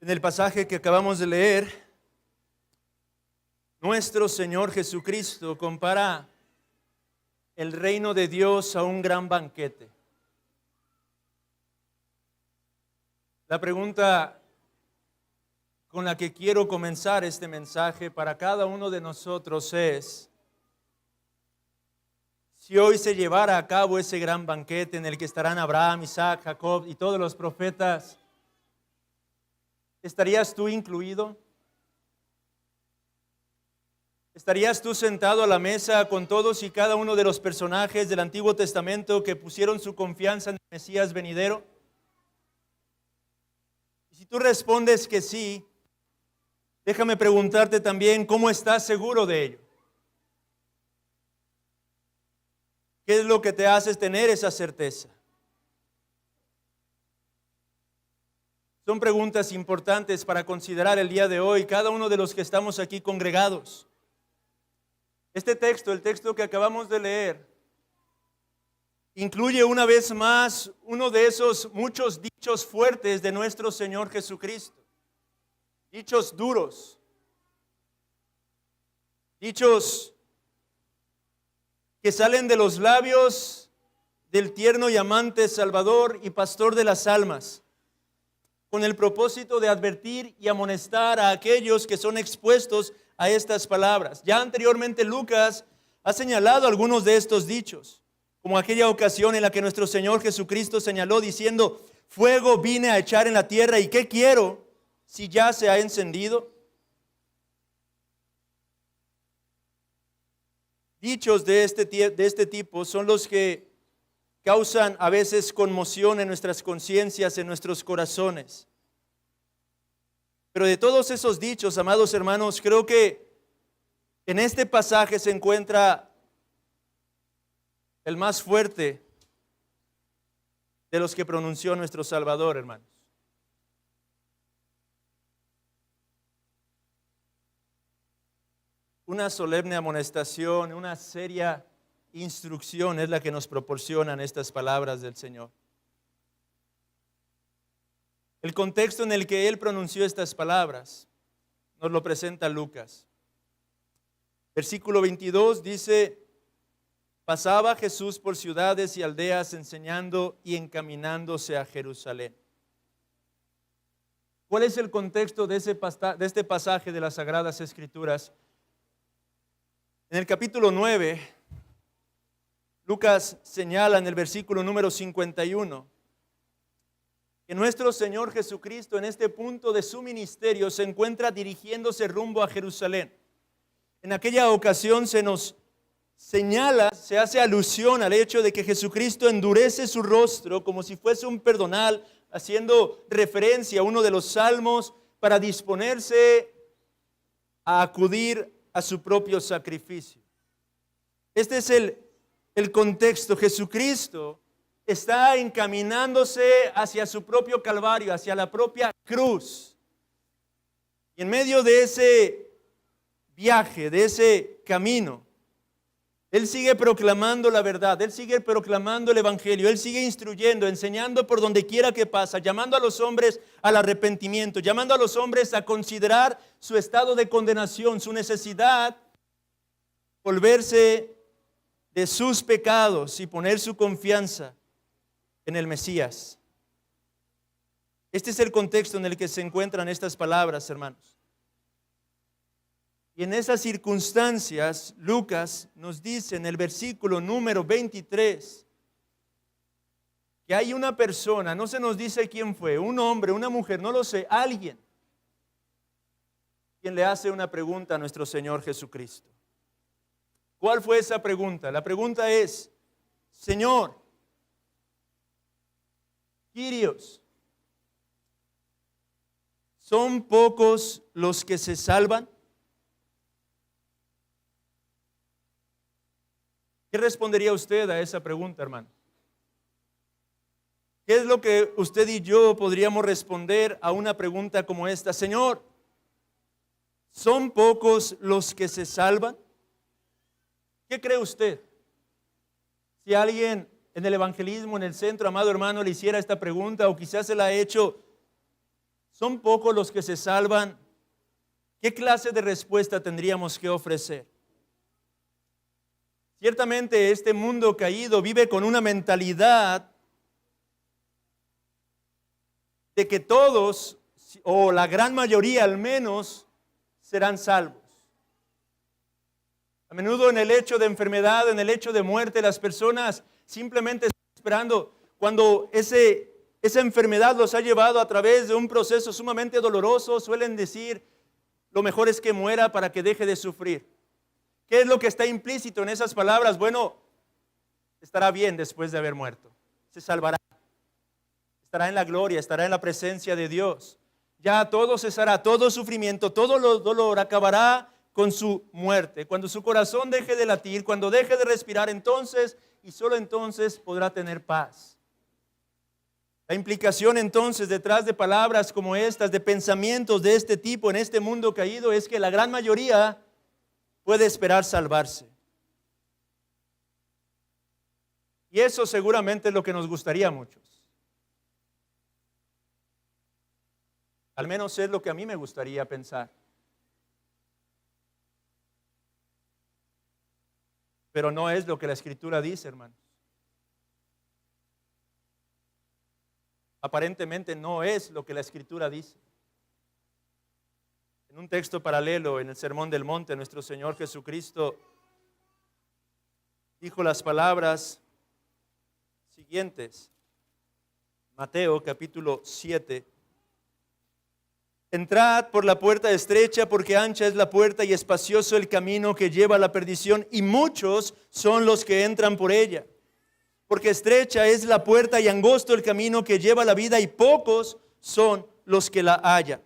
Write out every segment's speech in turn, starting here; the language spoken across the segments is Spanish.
En el pasaje que acabamos de leer, nuestro Señor Jesucristo compara el reino de Dios a un gran banquete. La pregunta con la que quiero comenzar este mensaje para cada uno de nosotros es: si hoy se llevara a cabo ese gran banquete en el que estarán Abraham, Isaac, Jacob y todos los profetas, ¿estarías tú incluido? ¿Estarías tú sentado a la mesa con todos y cada uno de los personajes del Antiguo Testamento que pusieron su confianza en el Mesías venidero? Y si tú respondes que sí, déjame preguntarte también, ¿cómo estás seguro de ello? ¿Qué es lo que te hace tener esa certeza? Son preguntas importantes para considerar el día de hoy, cada uno de los que estamos aquí congregados. Este texto, el texto que acabamos de leer, incluye una vez más uno de esos muchos dichos fuertes de nuestro Señor Jesucristo. Dichos duros, dichos que salen de los labios del tierno y amante Salvador y Pastor de las almas, con el propósito de advertir y amonestar a aquellos que son expuestos a estas palabras. Ya anteriormente Lucas ha señalado algunos de estos dichos, como aquella ocasión en la que nuestro Señor Jesucristo señaló diciendo: fuego vine a echar en la tierra, ¿y qué quiero si ya se ha encendido? Dichos de este tipo son los que causan a veces conmoción en nuestras conciencias, en nuestros corazones. Pero de todos esos dichos, amados hermanos, creo que en este pasaje se encuentra el más fuerte de los que pronunció nuestro Salvador, hermanos. Una solemne amonestación, una seria instrucción es la que nos proporcionan estas palabras del Señor. El contexto en el que Él pronunció estas palabras nos lo presenta Lucas. Versículo 22 dice: pasaba Jesús por ciudades y aldeas enseñando y encaminándose a Jerusalén. ¿Cuál es el contexto de este pasaje de las Sagradas Escrituras? En el capítulo 9, Lucas señala en el versículo número 51 que nuestro Señor Jesucristo en este punto de su ministerio se encuentra dirigiéndose rumbo a Jerusalén. En aquella ocasión se nos señala, se hace alusión al hecho de que Jesucristo endurece su rostro como si fuese un perdonal, haciendo referencia a uno de los salmos para disponerse a acudir a su propio sacrificio. Este es el contexto. Jesucristo está encaminándose hacia su propio Calvario, hacia la propia cruz. Y en medio de ese viaje, de ese camino, Él sigue proclamando la verdad, Él sigue proclamando el Evangelio, Él sigue instruyendo, enseñando por donde quiera que pasa, llamando a los hombres al arrepentimiento, llamando a los hombres a considerar su estado de condenación, su necesidad de volverse de sus pecados y poner su confianza en el Mesías. Este es el contexto en el que se encuentran estas palabras, hermanos. Y en esas circunstancias, Lucas nos dice en el versículo número 23 que hay una persona, no se nos dice quién fue, un hombre, una mujer, no lo sé, alguien, quien le hace una pregunta a nuestro Señor Jesucristo. ¿Cuál fue esa pregunta? La pregunta es: Señor, Kyrios, ¿son pocos los que se salvan? ¿Qué respondería usted a esa pregunta, hermano? ¿Qué es lo que usted y yo podríamos responder a una pregunta como esta? Señor, ¿son pocos los que se salvan? ¿Qué cree usted? Si alguien en el evangelismo, en el centro, amado hermano, le hiciera esta pregunta, o quizás se la ha hecho ¿Son pocos los que se salvan? ¿Qué clase de respuesta tendríamos que ofrecer? Ciertamente este mundo caído vive con una mentalidad de que todos, o la gran mayoría al menos, serán salvos. A menudo en el hecho de enfermedad, en el hecho de muerte, las personas simplemente están esperando cuando esa enfermedad los ha llevado a través de un proceso sumamente doloroso. Suelen decir, lo mejor es que muera para que deje de sufrir. ¿Qué es lo que está implícito en esas palabras? Bueno, estará bien después de haber muerto, se salvará, estará en la gloria, estará en la presencia de Dios. Ya todo cesará, todo sufrimiento, todo dolor acabará con su muerte. Cuando su corazón deje de latir, cuando deje de respirar, entonces y solo entonces podrá tener paz. La implicación entonces detrás de palabras como estas, de pensamientos de este tipo en este mundo caído, es que la gran mayoría puede esperar salvarse. Y eso seguramente es lo que nos gustaría a muchos. Al menos es lo que a mí me gustaría pensar. Pero no es lo que la Escritura dice, hermanos. Aparentemente no es lo que la Escritura dice. En un texto paralelo, en el Sermón del Monte, nuestro Señor Jesucristo dijo las palabras siguientes. Mateo capítulo 7. Entrad por la puerta estrecha, porque ancha es la puerta y espacioso el camino que lleva a la perdición, y muchos son los que entran por ella. Porque estrecha es la puerta y angosto el camino que lleva a la vida, y pocos son los que la hallan.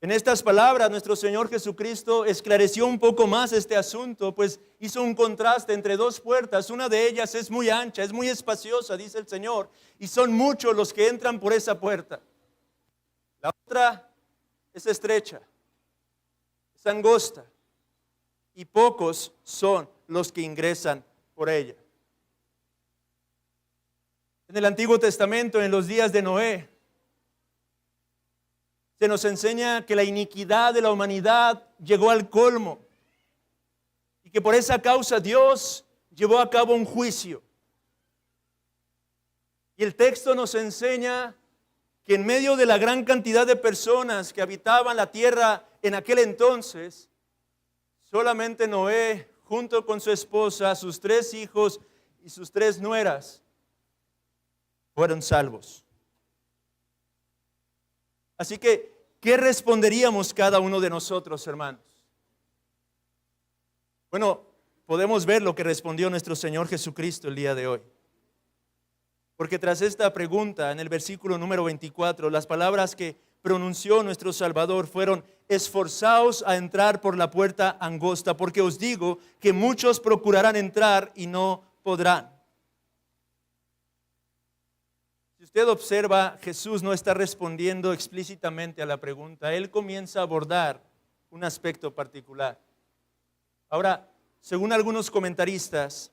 En estas palabras, nuestro Señor Jesucristo esclareció un poco más este asunto, pues hizo un contraste entre dos puertas. Una de ellas es muy ancha, es muy espaciosa, dice el Señor, y son muchos los que entran por esa puerta. La otra es estrecha, es angosta, y pocos son los que ingresan por ella. En el Antiguo Testamento, en los días de Noé, se nos enseña que la iniquidad de la humanidad llegó al colmo y que por esa causa Dios llevó a cabo un juicio. Y el texto nos enseña que en medio de la gran cantidad de personas que habitaban la tierra en aquel entonces, solamente Noé, junto con su esposa, sus 3 hijos y sus 3 nueras, fueron salvos. Así que, ¿qué responderíamos cada uno de nosotros, hermanos? Bueno, podemos ver lo que respondió nuestro Señor Jesucristo el día de hoy. Porque tras esta pregunta, en el versículo número 24, las palabras que pronunció nuestro Salvador fueron: esforzaos a entrar por la puerta angosta, porque os digo que muchos procurarán entrar y no podrán. Si usted observa, Jesús no está respondiendo explícitamente a la pregunta. Él comienza a abordar un aspecto particular. Ahora, según algunos comentaristas,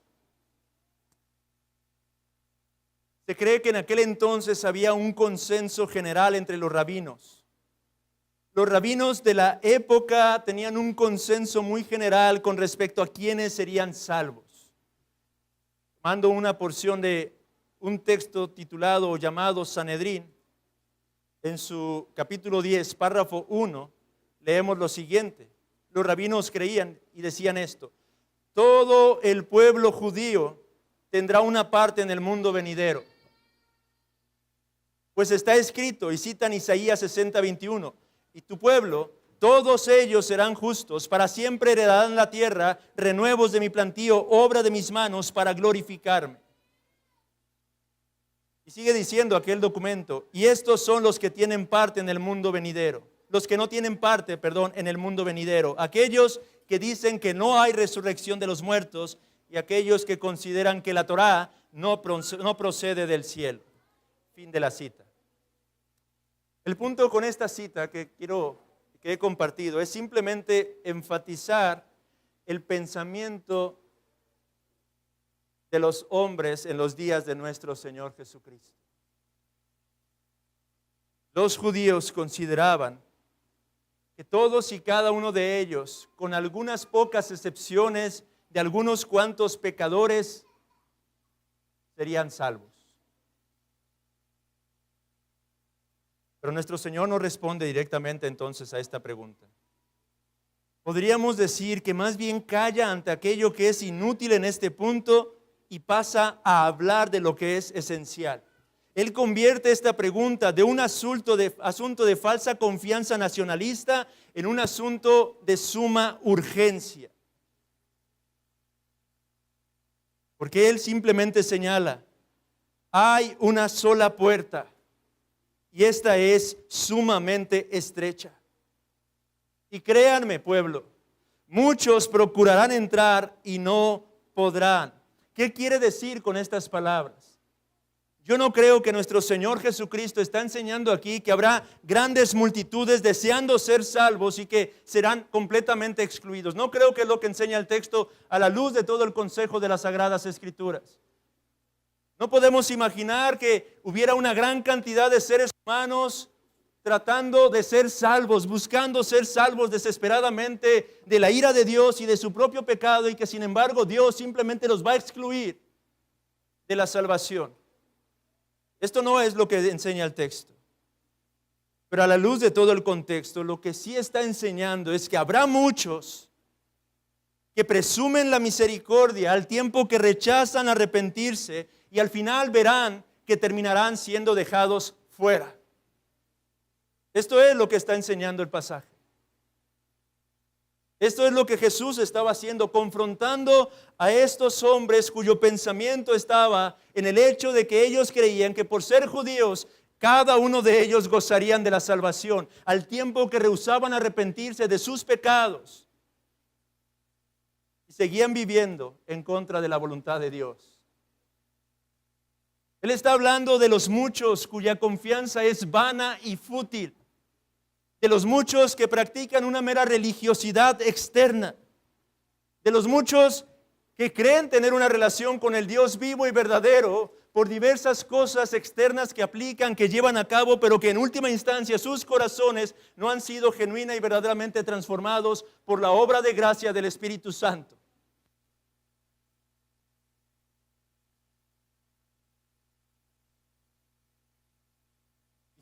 se cree que en aquel entonces había un consenso general entre los rabinos. Los rabinos de la época tenían un consenso muy general con respecto a quiénes serían salvos. Mando una porción de un texto titulado o llamado Sanedrín. En su capítulo 10, párrafo 1, leemos lo siguiente. Los rabinos creían y decían esto: todo el pueblo judío tendrá una parte en el mundo venidero. Pues está escrito, y citan Isaías 60:21, y tu pueblo, todos ellos serán justos, para siempre heredarán la tierra, renuevos de mi plantío, obra de mis manos, para glorificarme. Y sigue diciendo aquel documento: y estos son los que tienen parte en el mundo venidero. Los que no tienen parte, en el mundo venidero. Aquellos que dicen que no hay resurrección de los muertos, y aquellos que consideran que la Torá no procede del cielo. Fin de la cita. El punto con esta cita que he compartido es simplemente enfatizar el pensamiento de los hombres en los días de nuestro Señor Jesucristo. Los judíos consideraban que todos y cada uno de ellos, con algunas pocas excepciones de algunos cuantos pecadores, serían salvos. Pero nuestro Señor no responde directamente entonces a esta pregunta. Podríamos decir que más bien calla ante aquello que es inútil en este punto y pasa a hablar de lo que es esencial. Él convierte esta pregunta de un asunto de falsa confianza nacionalista en un asunto de suma urgencia. Porque Él simplemente señala, hay una sola puerta y esta es sumamente estrecha. Y créanme, pueblo, muchos procurarán entrar y no podrán. ¿Qué quiere decir con estas palabras? Yo no creo que nuestro Señor Jesucristo está enseñando aquí que habrá grandes multitudes deseando ser salvos y que serán completamente excluidos. No creo que es lo que enseña el texto a la luz de todo el consejo de las Sagradas Escrituras. No podemos imaginar que hubiera una gran cantidad de seres humanos tratando de ser salvos, buscando ser salvos desesperadamente de la ira de Dios y de su propio pecado, y que sin embargo Dios simplemente los va a excluir de la salvación. Esto no es lo que enseña el texto. Pero a la luz de todo el contexto, lo que sí está enseñando es que habrá muchos que presumen la misericordia al tiempo que rechazan arrepentirse, y al final verán que terminarán siendo dejados fuera. Esto es lo que está enseñando el pasaje. Esto es lo que Jesús estaba haciendo, confrontando a estos hombres cuyo pensamiento estaba en el hecho de que ellos creían que por ser judíos, cada uno de ellos gozarían de la salvación, al tiempo que rehusaban arrepentirse de sus pecados y seguían viviendo en contra de la voluntad de Dios. Él está hablando de los muchos cuya confianza es vana y fútil, de los muchos que practican una mera religiosidad externa, de los muchos que creen tener una relación con el Dios vivo y verdadero por diversas cosas externas que aplican, que llevan a cabo, pero que en última instancia sus corazones no han sido genuina y verdaderamente transformados por la obra de gracia del Espíritu Santo.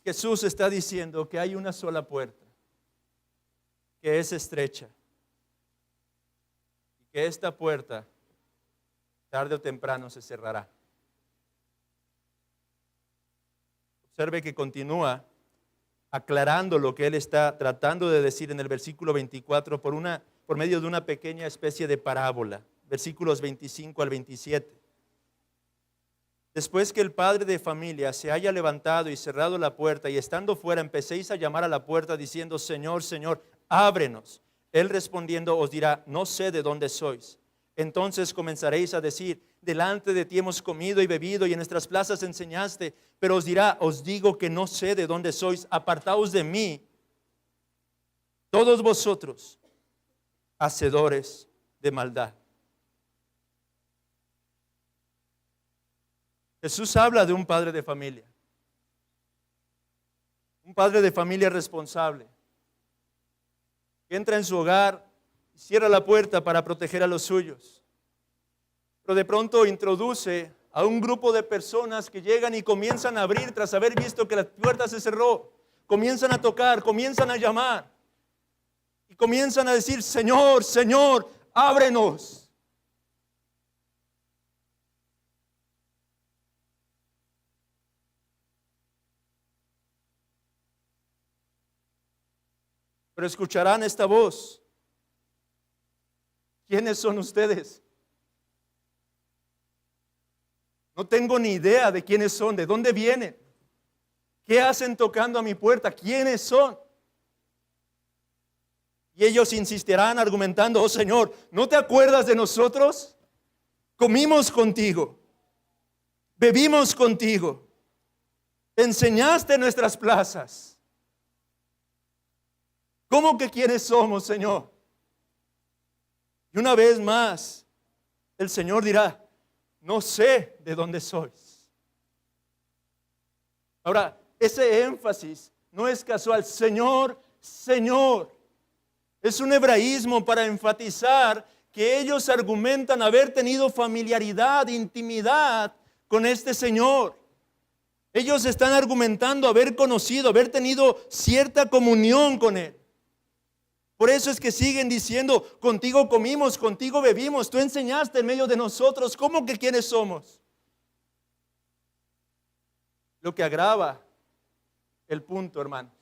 Jesús está diciendo que hay una sola puerta, que es estrecha, y que esta puerta tarde o temprano se cerrará. Observe que continúa aclarando lo que él está tratando de decir en el versículo 24 por medio de una pequeña especie de parábola, versículos 25 al 27. Después que el padre de familia se haya levantado y cerrado la puerta, y estando fuera empecéis a llamar a la puerta diciendo, Señor, Señor, ábrenos. Él respondiendo os dirá, no sé de dónde sois. Entonces comenzaréis a decir, delante de ti hemos comido y bebido y en nuestras plazas enseñaste. Pero os dirá, os digo que no sé de dónde sois, apartaos de mí, todos vosotros, hacedores de maldad. Jesús habla de un padre de familia. Un padre de familia responsable, que entra en su hogar y cierra la puerta para proteger a los suyos. Pero de pronto introduce a un grupo de personas que llegan y comienzan a abrir tras haber visto que la puerta se cerró. Comienzan a tocar, comienzan a llamar y comienzan a decir, Señor, Señor, ábrenos. Pero escucharán esta voz. ¿Quiénes son ustedes? No tengo ni idea de quiénes son, de dónde vienen, qué hacen tocando a mi puerta, quiénes son. Y ellos insistirán argumentando, oh Señor, ¿no te acuerdas de nosotros? Comimos contigo, bebimos contigo, enseñaste nuestras plazas. ¿Cómo que quiénes somos, Señor? Y una vez más, el Señor dirá, no sé de dónde sois. Ahora, ese énfasis no es casual. Señor, Señor. Es un hebraísmo para enfatizar que ellos argumentan haber tenido familiaridad, intimidad con este Señor. Ellos están argumentando haber conocido, haber tenido cierta comunión con Él. Por eso es que siguen diciendo, contigo comimos, contigo bebimos, tú enseñaste en medio de nosotros. ¿Cómo que quiénes somos? Lo que agrava el punto, hermanos.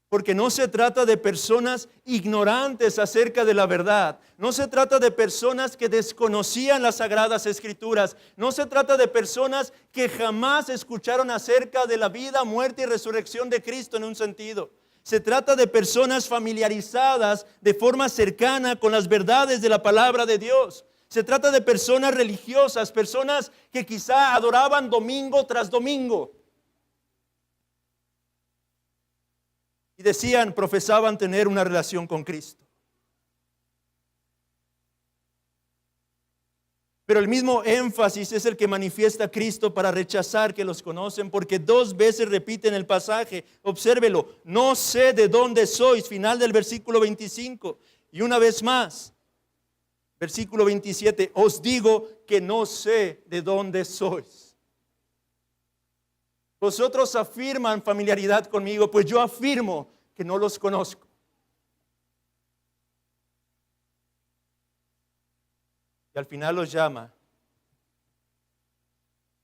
Porque no se trata de personas ignorantes acerca de la verdad. No se trata de personas que desconocían las Sagradas Escrituras. No se trata de personas que jamás escucharon acerca de la vida, muerte y resurrección de Cristo en un sentido. Se trata de personas familiarizadas de forma cercana con las verdades de la palabra de Dios. Se trata de personas religiosas, personas que quizá adoraban domingo tras domingo. Y decían, profesaban tener una relación con Cristo. Pero el mismo énfasis es el que manifiesta Cristo para rechazar que los conocen, porque 2 veces repite en el pasaje, obsérvelo, no sé de dónde sois, final del versículo 25. Y una vez más, versículo 27, os digo que no sé de dónde sois. Vosotros afirman familiaridad conmigo, pues yo afirmo que no los conozco. Y al final los llama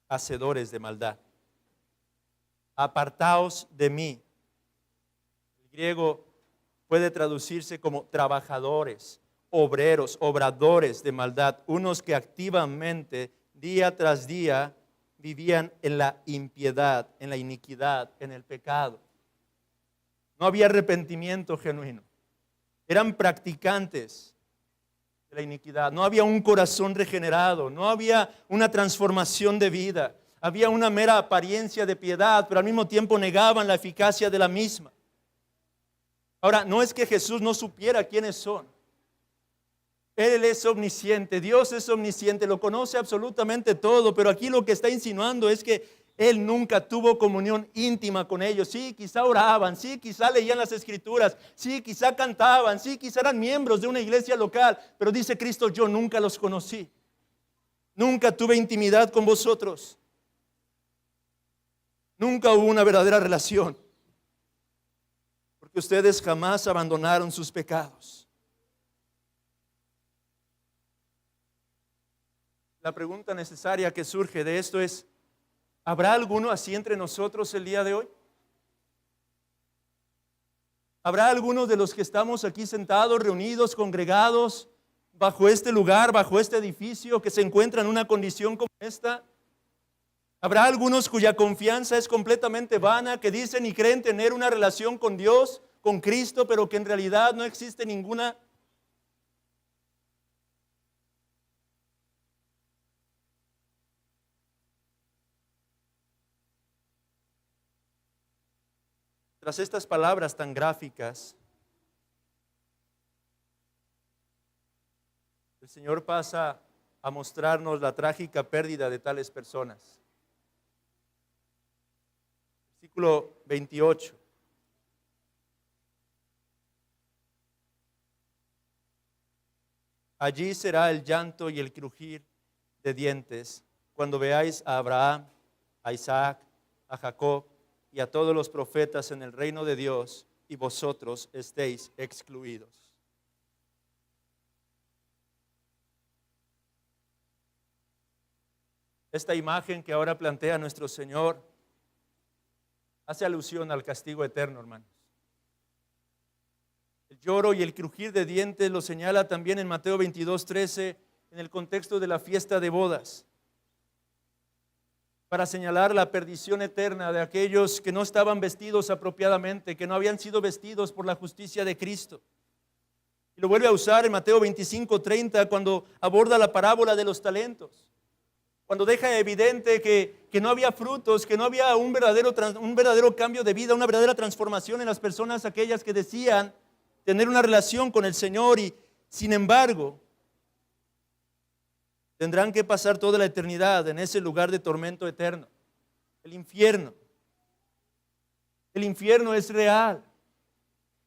hacedores de maldad. Apartaos de mí. El griego puede traducirse como trabajadores, obreros, obradores de maldad, unos que activamente, día tras día, vivían en la impiedad, en la iniquidad, en el pecado. No había arrepentimiento genuino. Eran practicantes de la iniquidad. No había un corazón regenerado. No había una transformación de vida. Había una mera apariencia de piedad, pero al mismo tiempo negaban la eficacia de la misma. Ahora, no es que Jesús no supiera quiénes son. Él es omnisciente, Dios es omnisciente, lo conoce absolutamente todo, pero aquí lo que está insinuando es que Él nunca tuvo comunión íntima con ellos. Sí, quizá oraban, sí, quizá leían las Escrituras, sí, quizá cantaban, sí, quizá eran miembros de una iglesia local, pero dice Cristo, yo nunca los conocí. Nunca tuve intimidad con vosotros. Nunca hubo una verdadera relación, porque ustedes jamás abandonaron sus pecados. La pregunta necesaria que surge de esto es, ¿habrá alguno así entre nosotros el día de hoy? ¿Habrá alguno de los que estamos aquí sentados, reunidos, congregados, bajo este lugar, bajo este edificio, que se encuentra en una condición como esta? ¿Habrá algunos cuya confianza es completamente vana, que dicen y creen tener una relación con Dios, con Cristo, pero que en realidad no existe ninguna? Tras estas palabras tan gráficas, el Señor pasa a mostrarnos la trágica pérdida de tales personas. Versículo 28. Allí será el llanto y el crujir de dientes cuando veáis a Abraham, a Isaac, a Jacob y a todos los profetas en el reino de Dios, y vosotros estéis excluidos. Esta imagen que ahora plantea nuestro Señor hace alusión al castigo eterno, hermanos. El lloro y el crujir de dientes lo señala también en Mateo 22:13, en el contexto de la fiesta de bodas, para señalar la perdición eterna de aquellos que no estaban vestidos apropiadamente, que no habían sido vestidos por la justicia de Cristo. Y lo vuelve a usar en Mateo 25:30 cuando aborda la parábola de los talentos, cuando deja evidente que no había frutos, que no había un verdadero cambio de vida, una verdadera transformación en las personas aquellas que decían tener una relación con el Señor y sin embargo tendrán que pasar toda la eternidad en ese lugar de tormento eterno, el infierno. El infierno es real.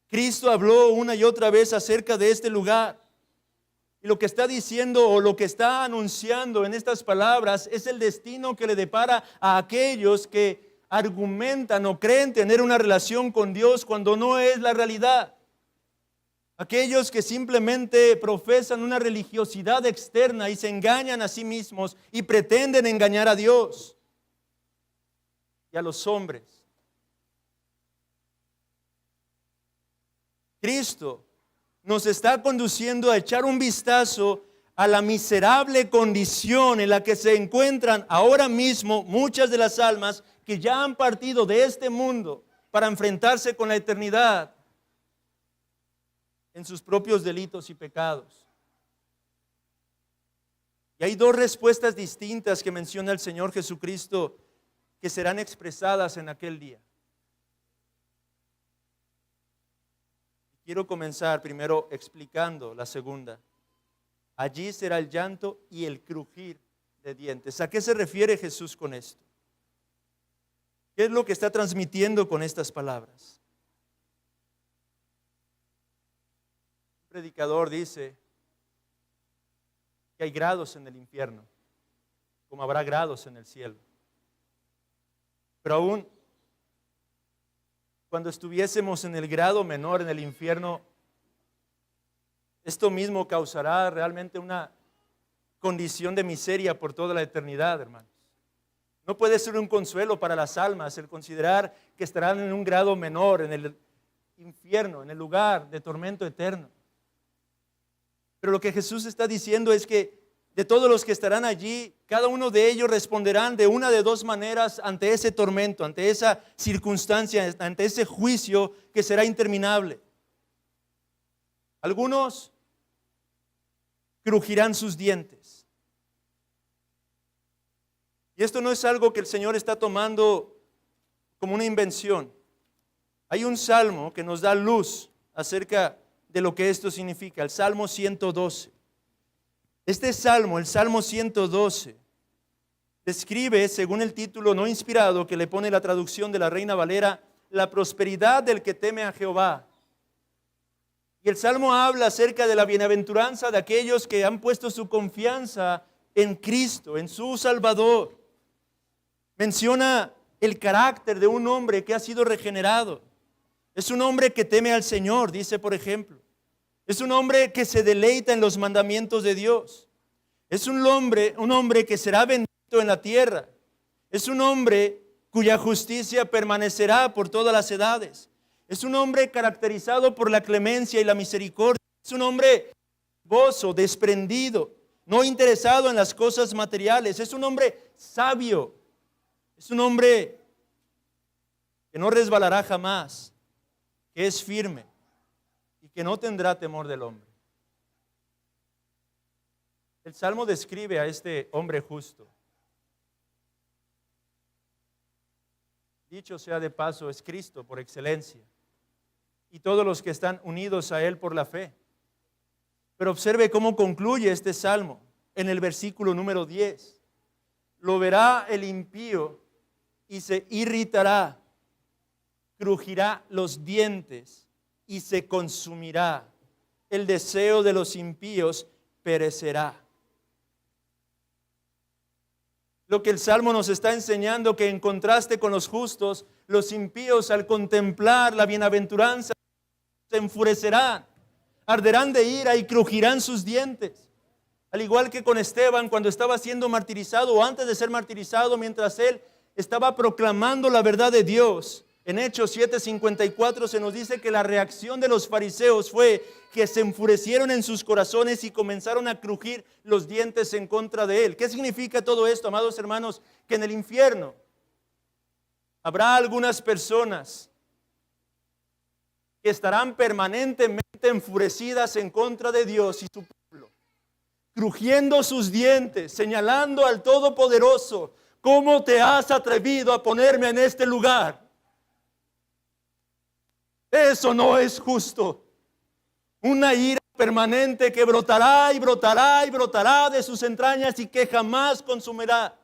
Cristo habló una y otra vez acerca de este lugar. Y lo que está diciendo o lo que está anunciando en estas palabras es el destino que le depara a aquellos que argumentan o creen tener una relación con Dios cuando no es la realidad. Aquellos que simplemente profesan una religiosidad externa y se engañan a sí mismos y pretenden engañar a Dios y a los hombres. Cristo nos está conduciendo a echar un vistazo a la miserable condición en la que se encuentran ahora mismo muchas de las almas que ya han partido de este mundo para enfrentarse con la eternidad en sus propios delitos y pecados. Y hay dos respuestas distintas que menciona el Señor Jesucristo que serán expresadas en aquel día. Quiero comenzar primero explicando la segunda. Allí será el llanto y el crujir de dientes. ¿A qué se refiere Jesús con esto? ¿Qué es lo que está transmitiendo con estas palabras? Un predicador dice que hay grados en el infierno, como habrá grados en el cielo. Pero aún cuando estuviésemos en el grado menor en el infierno, esto mismo causará realmente una condición de miseria por toda la eternidad, hermanos. No puede ser un consuelo para las almas el considerar que estarán en un grado menor en el infierno, en el lugar de tormento eterno. Pero lo que Jesús está diciendo es que de todos los que estarán allí, cada uno de ellos responderán de una de dos maneras ante ese tormento, ante esa circunstancia, ante ese juicio que será interminable. Algunos crujirán sus dientes. Y esto no es algo que el Señor está tomando como una invención. Hay un salmo que nos da luz acerca de lo que esto significa, el Salmo 112. Este salmo, el Salmo 112, describe, según el título no inspirado que le pone la traducción de la Reina Valera, la prosperidad del que teme a Jehová. Y el Salmo habla acerca de la bienaventuranza de aquellos que han puesto su confianza en Cristo, en su Salvador. Menciona el carácter de un hombre que ha sido regenerado. Es un hombre que teme al Señor, dice por ejemplo. Es un hombre que se deleita en los mandamientos de Dios. Es un hombre que será bendito en la tierra. Es un hombre cuya justicia permanecerá por todas las edades. Es un hombre caracterizado por la clemencia y la misericordia. Es un hombre gozo, desprendido, no interesado en las cosas materiales. Es un hombre sabio. Es un hombre que no resbalará jamás, que es firme y que no tendrá temor del hombre. El Salmo describe a este hombre justo. Dicho sea de paso, es Cristo por excelencia y todos los que están unidos a Él por la fe. Pero observe cómo concluye este Salmo en el versículo número 10. Lo verá el impío y se irritará, crujirá los dientes y se consumirá. El deseo de los impíos perecerá. Lo que el Salmo nos está enseñando, que en contraste con los justos, los impíos al contemplar la bienaventuranza se enfurecerán, arderán de ira y crujirán sus dientes. Al igual que con Esteban cuando estaba siendo martirizado o antes de ser martirizado, mientras él estaba proclamando la verdad de Dios. En Hechos 7:54 se nos dice que la reacción de los fariseos fue que se enfurecieron en sus corazones y comenzaron a crujir los dientes en contra de él. ¿Qué significa todo esto, amados hermanos? Que en el infierno habrá algunas personas que estarán permanentemente enfurecidas en contra de Dios y su pueblo, crujiendo sus dientes, señalando al Todopoderoso: ¿cómo te has atrevido a ponerme en este lugar? Eso no es justo. Una ira permanente que brotará y brotará y brotará de sus entrañas y que jamás consumirá.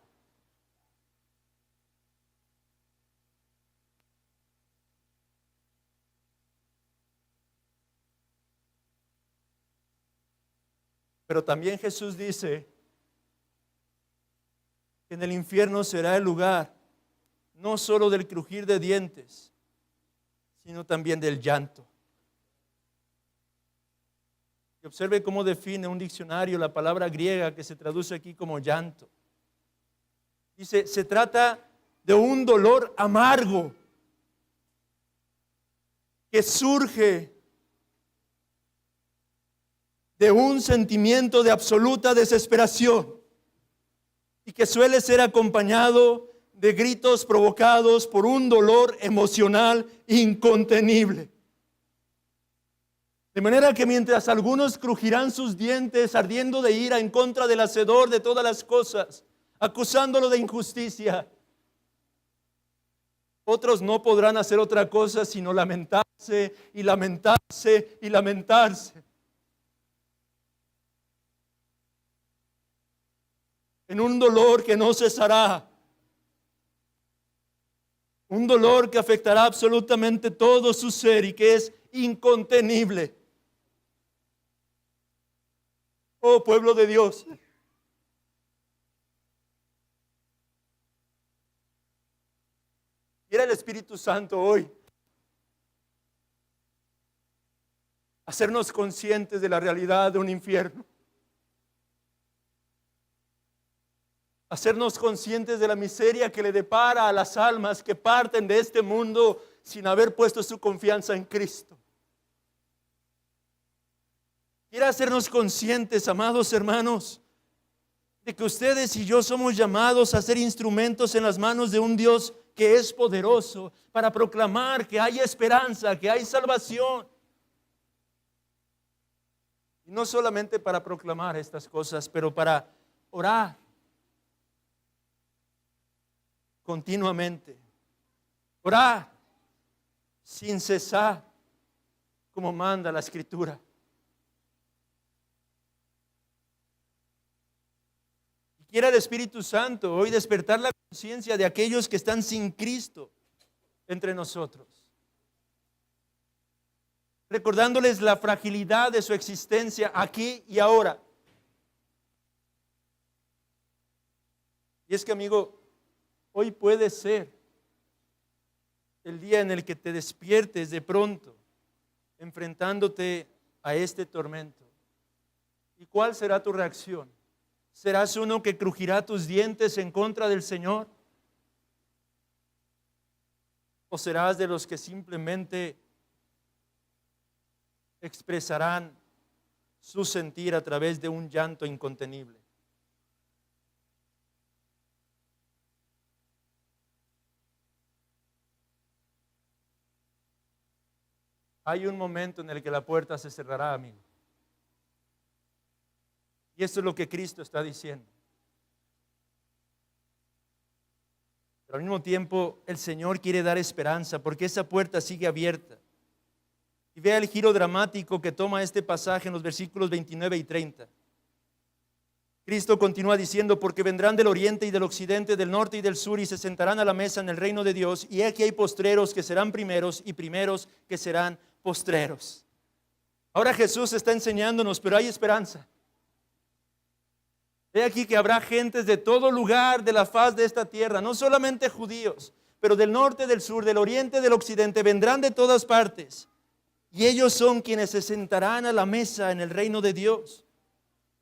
Pero también Jesús dice que en el infierno será el lugar no solo del crujir de dientes, sino también del llanto. Y observe cómo define un diccionario la palabra griega que se traduce aquí como llanto. Dice, se trata de un dolor amargo que surge de un sentimiento de absoluta desesperación y que suele ser acompañado de gritos provocados por un dolor emocional incontenible. De manera que mientras algunos crujirán sus dientes ardiendo de ira en contra del Hacedor de todas las cosas, acusándolo de injusticia, otros no podrán hacer otra cosa sino lamentarse y lamentarse y lamentarse. En un dolor que no cesará. Un dolor que afectará absolutamente todo su ser y que es incontenible. Oh pueblo de Dios. Quiera el Espíritu Santo hoy hacernos conscientes de la realidad de un infierno. Hacernos conscientes de la miseria que le depara a las almas que parten de este mundo sin haber puesto su confianza en Cristo. Quiere hacernos conscientes, amados hermanos, de que ustedes y yo somos llamados a ser instrumentos en las manos de un Dios que es poderoso para proclamar que hay esperanza, que hay salvación. Y no solamente para proclamar estas cosas, pero para orar continuamente, orar sin cesar, como manda la Escritura. Y quiera el Espíritu Santo hoy despertar la conciencia de aquellos que están sin Cristo entre nosotros, recordándoles la fragilidad de su existencia aquí y ahora. Y es que, amigo, hoy puede ser el día en el que te despiertes de pronto, enfrentándote a este tormento. ¿Y cuál será tu reacción? ¿Serás uno que crujirá tus dientes en contra del Señor? ¿O serás de los que simplemente expresarán su sentir a través de un llanto incontenible? Hay un momento en el que la puerta se cerrará, amigo. Y esto es lo que Cristo está diciendo. Pero al mismo tiempo el Señor quiere dar esperanza porque esa puerta sigue abierta. Y vea el giro dramático que toma este pasaje en los versículos 29 y 30. Cristo continúa diciendo, porque vendrán del oriente y del occidente, del norte y del sur, y se sentarán a la mesa en el reino de Dios. Y aquí hay postreros que serán primeros y primeros que serán postreros. Ahora Jesús está enseñándonos, pero hay esperanza. He aquí que habrá gentes de todo lugar de la faz de esta tierra, no solamente judíos, pero del norte, del sur, del oriente, del occidente, vendrán de todas partes. Y ellos son quienes se sentarán a la mesa en el reino de Dios.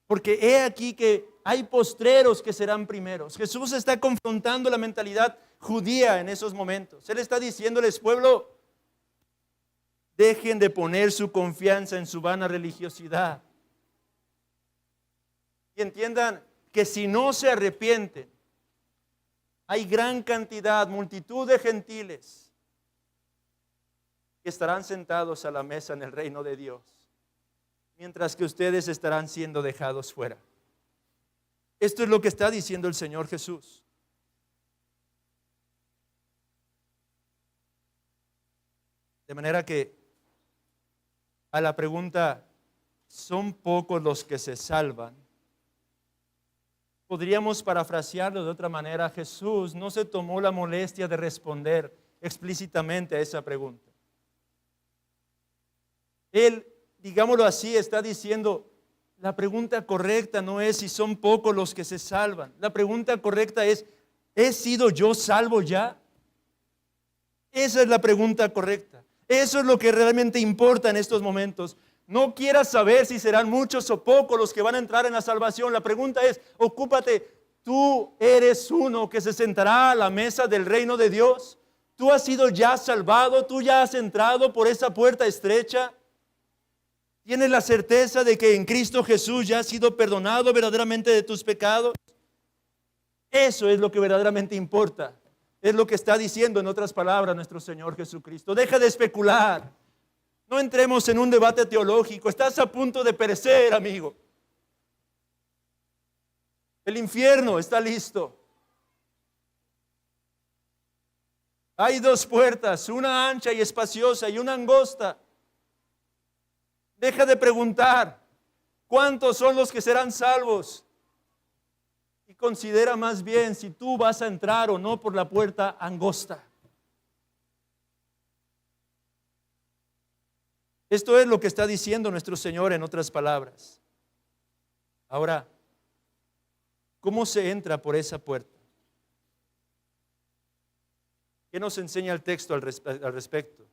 Porque he aquí que hay postreros que serán primeros. Jesús está confrontando la mentalidad judía en esos momentos. Él está diciéndoles, pueblo, dejen de poner su confianza en su vana religiosidad. Y entiendan que si no se arrepienten, hay gran cantidad, multitud de gentiles que estarán sentados a la mesa en el reino de Dios, mientras que ustedes estarán siendo dejados fuera. Esto es lo que está diciendo el Señor Jesús. De manera que a la pregunta, ¿son pocos los que se salvan? Podríamos parafrasearlo de otra manera. Jesús no se tomó la molestia de responder explícitamente a esa pregunta. Él, digámoslo así, está diciendo, La pregunta correcta no es si son pocos los que se salvan. La pregunta correcta es, ¿he sido yo salvo ya? Esa es la pregunta correcta. Eso es lo que realmente importa en estos momentos. No quieras saber si serán muchos o pocos los que van a entrar en la salvación. La pregunta es, ocúpate, ¿tú eres uno que se sentará a la mesa del reino de Dios? ¿Tú has sido ya salvado? ¿Tú ya has entrado por esa puerta estrecha? ¿Tienes la certeza de que en Cristo Jesús ya has sido perdonado verdaderamente de tus pecados? Eso es lo que verdaderamente importa. Es lo que está diciendo en otras palabras nuestro Señor Jesucristo. Deja de especular. No entremos en un debate teológico. Estás a punto de perecer, amigo. El infierno está listo. Hay dos puertas, una ancha y espaciosa y una angosta. Deja de preguntar cuántos son los que serán salvos y considera más bien si tú vas a entrar o no por la puerta angosta. Esto es lo que está diciendo nuestro Señor en otras palabras. Ahora, ¿cómo se entra por esa puerta? ¿Qué nos enseña el texto al respecto?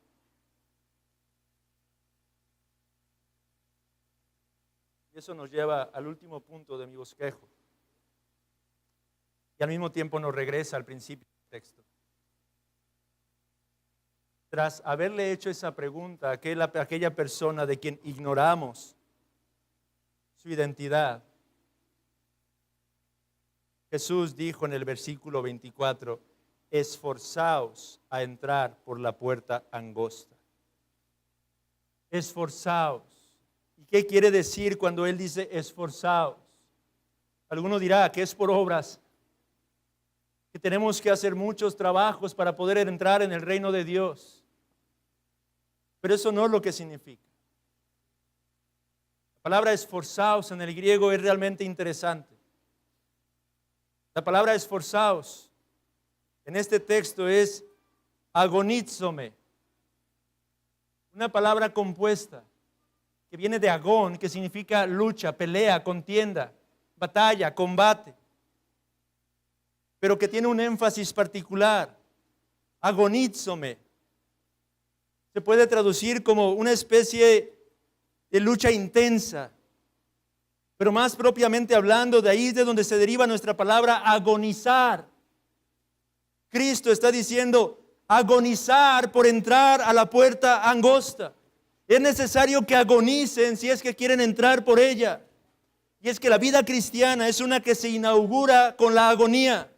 Y eso nos lleva al último punto de mi bosquejo. Y al mismo tiempo nos regresa al principio del texto. Tras haberle hecho esa pregunta a aquella persona de quien ignoramos su identidad, Jesús dijo en el versículo 24, esforzaos a entrar por la puerta angosta. Esforzaos. ¿Y qué quiere decir cuando Él dice esforzaos? Alguno dirá que es por obras, que tenemos que hacer muchos trabajos para poder entrar en el reino de Dios. Pero eso no es lo que significa. La palabra esforzaos en el griego es realmente interesante. La palabra esforzaos en este texto es agonizome, una palabra compuesta que viene de agón, que significa lucha, pelea, contienda, batalla, combate, pero que tiene un énfasis particular. Agonizome se puede traducir como una especie de lucha intensa, pero más propiamente hablando, de ahí es de donde se deriva nuestra palabra agonizar. Cristo está diciendo agonizar por entrar a la puerta angosta. Es necesario que agonicen si es que quieren entrar por ella. Y es que la vida cristiana es una que se inaugura con la agonía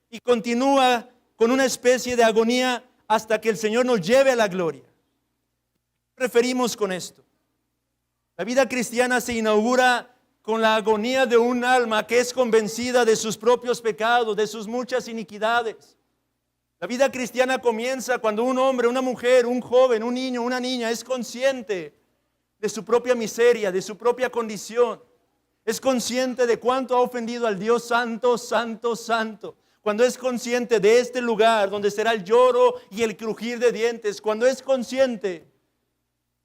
y continúa con una especie de agonía hasta que el Señor nos lleve a la gloria. ¿Qué referimos con esto? La vida cristiana se inaugura con la agonía de un alma que es convencida de sus propios pecados, de sus muchas iniquidades. La vida cristiana comienza cuando un hombre, una mujer, un joven, un niño, una niña es consciente de su propia miseria, de su propia condición. Es consciente de cuánto ha ofendido al Dios santo, santo, santo. Cuando es consciente de este lugar donde será el lloro y el crujir de dientes. Cuando es consciente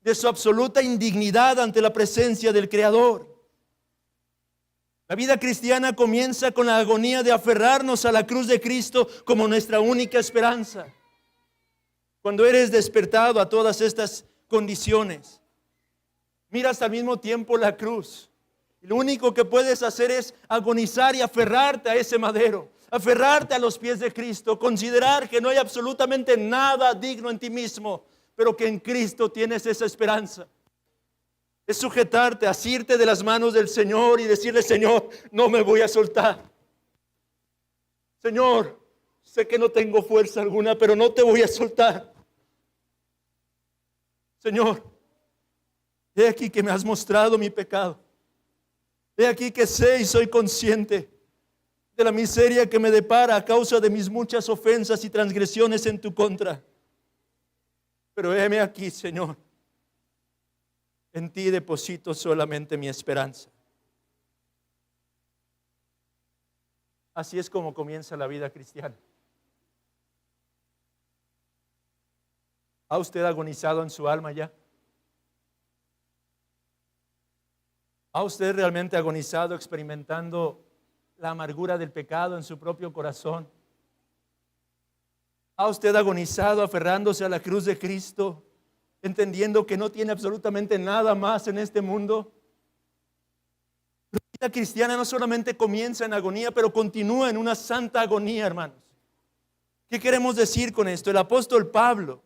de su absoluta indignidad ante la presencia del Creador. La vida cristiana comienza con la agonía de aferrarnos a la cruz de Cristo como nuestra única esperanza. Cuando eres despertado a todas estas condiciones, miras al mismo tiempo la cruz. Y lo único que puedes hacer es agonizar y aferrarte a ese madero, aferrarte a los pies de Cristo, considerar que no hay absolutamente nada digno en ti mismo, pero que en Cristo tienes esa esperanza. Es sujetarte, asirte de las manos del Señor y decirle: Señor, no me voy a soltar. Señor, sé que no tengo fuerza alguna, pero no te voy a soltar. Señor, he aquí que me has mostrado mi pecado. He aquí que sé y soy consciente de la miseria que me depara a causa de mis muchas ofensas y transgresiones en tu contra. Pero heme aquí, Señor. En ti deposito solamente mi esperanza. Así es como comienza la vida cristiana. ¿Ha usted agonizado en su alma ya? ¿Ha usted realmente agonizado experimentando la amargura del pecado en su propio corazón? ¿Ha usted agonizado aferrándose a la cruz de Cristo, entendiendo que no tiene absolutamente nada más en este mundo? La vida cristiana no solamente comienza en agonía, pero continúa en una santa agonía, hermanos. ¿Qué queremos decir con esto? El apóstol Pablo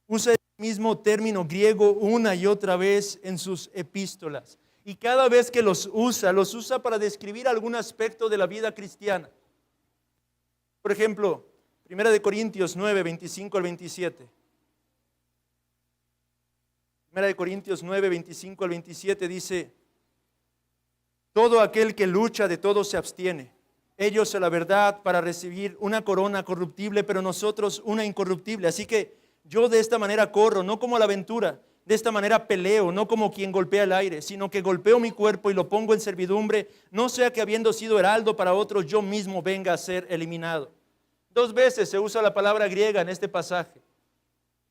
usa el mismo término griego una y otra vez en sus epístolas. Y cada vez que los usa para describir algún aspecto de la vida cristiana. Por ejemplo, 1 Corintios 9, 25 al 27. 1 Corintios 9, 25 al 27 dice: todo aquel que lucha de todo se abstiene. Ellos a la verdad para recibir una corona corruptible, pero nosotros una incorruptible. Así que yo de esta manera corro, no como a la aventura. De esta manera peleo, no como quien golpea el aire, sino que golpeo mi cuerpo y lo pongo en servidumbre, no sea que habiendo sido heraldo para otros, yo mismo venga a ser eliminado. 2 veces se usa la palabra griega en este pasaje.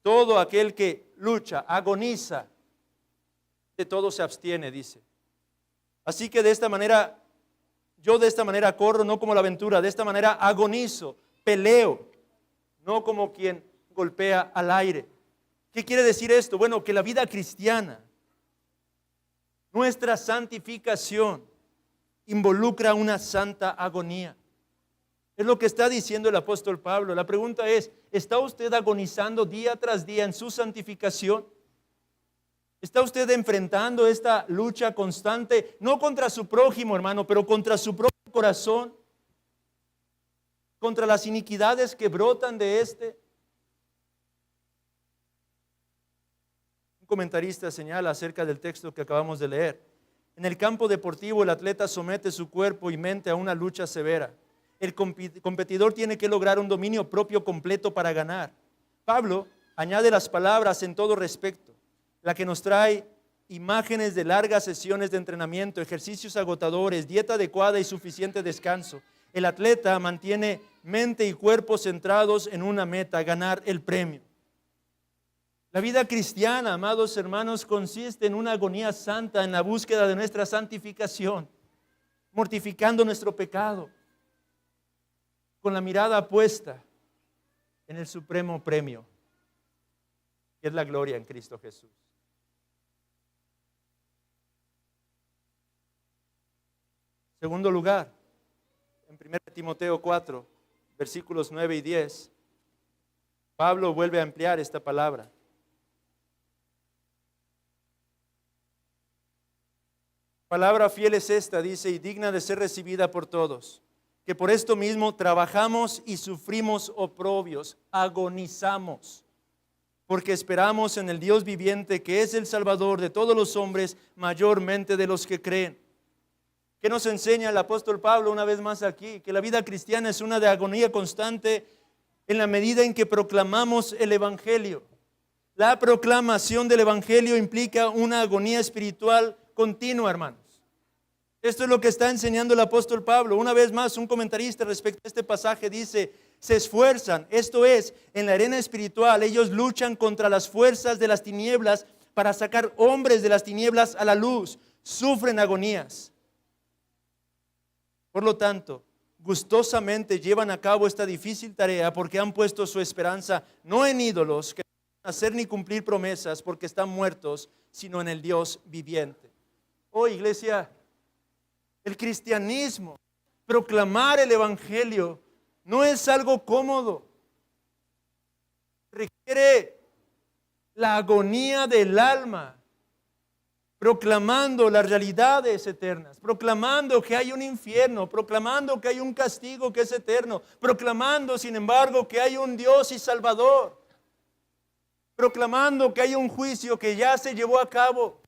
Todo aquel que lucha, agoniza, de todo se abstiene, dice. Así que de esta manera, yo de esta manera corro, no como la aventura, de esta manera agonizo, peleo, no como quien golpea al aire. ¿Qué quiere decir esto? Bueno, que la vida cristiana, nuestra santificación, involucra una santa agonía. Es lo que está diciendo el apóstol Pablo. La pregunta es, ¿está usted agonizando día tras día en su santificación? ¿Está usted enfrentando esta lucha constante, no contra su prójimo, hermano, pero contra su propio corazón? ¿Contra las iniquidades que brotan de este? Un comentarista señala acerca del texto que acabamos de leer: en el campo deportivo el atleta somete su cuerpo y mente a una lucha severa. El competidor tiene que lograr un dominio propio completo para ganar. Pablo añade las palabras en todo respecto, la que nos trae imágenes de largas sesiones de entrenamiento, ejercicios agotadores, dieta adecuada y suficiente descanso. El atleta mantiene mente y cuerpo centrados en una meta: ganar el premio. La vida cristiana, amados hermanos, consiste en una agonía santa, en la búsqueda de nuestra santificación, mortificando nuestro pecado, con la mirada puesta en el supremo premio, que es la gloria en Cristo Jesús. Segundo lugar, en 1 Timoteo 4, versículos 9 y 10, Pablo vuelve a emplear esta palabra. Palabra fiel es esta, dice, y digna de ser recibida por todos, que por esto mismo trabajamos y sufrimos oprobios, agonizamos, porque esperamos en el Dios viviente, que es el Salvador de todos los hombres, mayormente de los que creen. ¿Qué nos enseña el apóstol Pablo una vez más aquí? Que la vida cristiana es una de agonía constante en la medida en que proclamamos el Evangelio. La proclamación del Evangelio implica una agonía espiritual continua, hermanos. Esto es lo que está enseñando el apóstol Pablo. Una vez más, un comentarista respecto a este pasaje dice: se esfuerzan, esto es, en la arena espiritual, ellos luchan contra las fuerzas de las tinieblas para sacar hombres de las tinieblas a la luz, sufren agonías. Por lo tanto, gustosamente llevan a cabo esta difícil tarea porque han puesto su esperanza no en ídolos que no pueden hacer ni cumplir promesas porque están muertos, sino en el Dios viviente. Oh, iglesia, el cristianismo, proclamar el Evangelio, no es algo cómodo. Requiere la agonía del alma, proclamando las realidades eternas, proclamando que hay un infierno, proclamando que hay un castigo que es eterno, proclamando, sin embargo, que hay un Dios y Salvador, proclamando que hay un juicio que ya se llevó a cabo.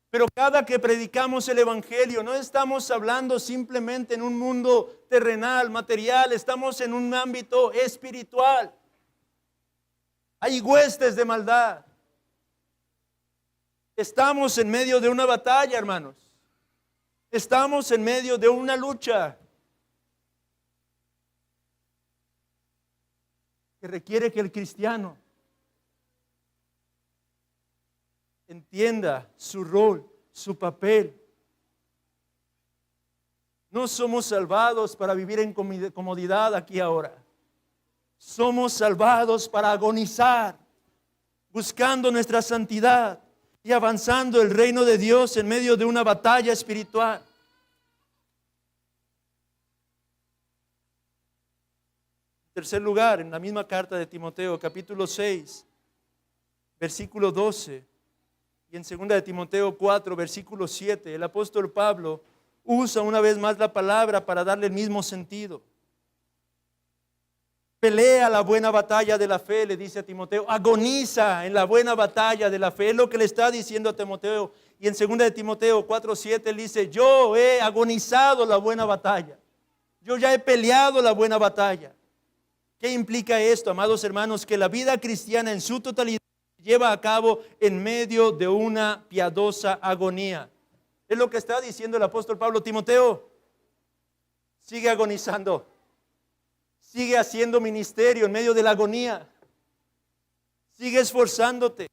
Pero cada que predicamos el Evangelio, no estamos hablando simplemente en un mundo terrenal, material, estamos en un ámbito espiritual. Hay huestes de maldad. Estamos en medio de una batalla, hermanos. Estamos en medio de una lucha que requiere que el cristiano entienda su rol, su papel. No somos salvados para vivir en comodidad aquí ahora. Somos salvados para agonizar, buscando nuestra santidad y avanzando el reino de Dios en medio de una batalla espiritual. En tercer lugar, en la misma carta de Timoteo, capítulo 6, versículo 12, y en segunda de Timoteo 4, versículo 7, el apóstol Pablo usa una vez más la palabra para darle el mismo sentido. Pelea la buena batalla de la fe, le dice a Timoteo. Agoniza en la buena batalla de la fe. Es lo que le está diciendo a Timoteo. Y en 2 de Timoteo 4:7 él dice, yo he agonizado la buena batalla. Yo ya he peleado la buena batalla. ¿Qué implica esto, amados hermanos? Que la vida cristiana en su totalidad se lleva a cabo en medio de una piadosa agonía. Es lo que está diciendo el apóstol Pablo. Timoteo, sigue agonizando. Sigue haciendo ministerio en medio de la agonía. Sigue esforzándote.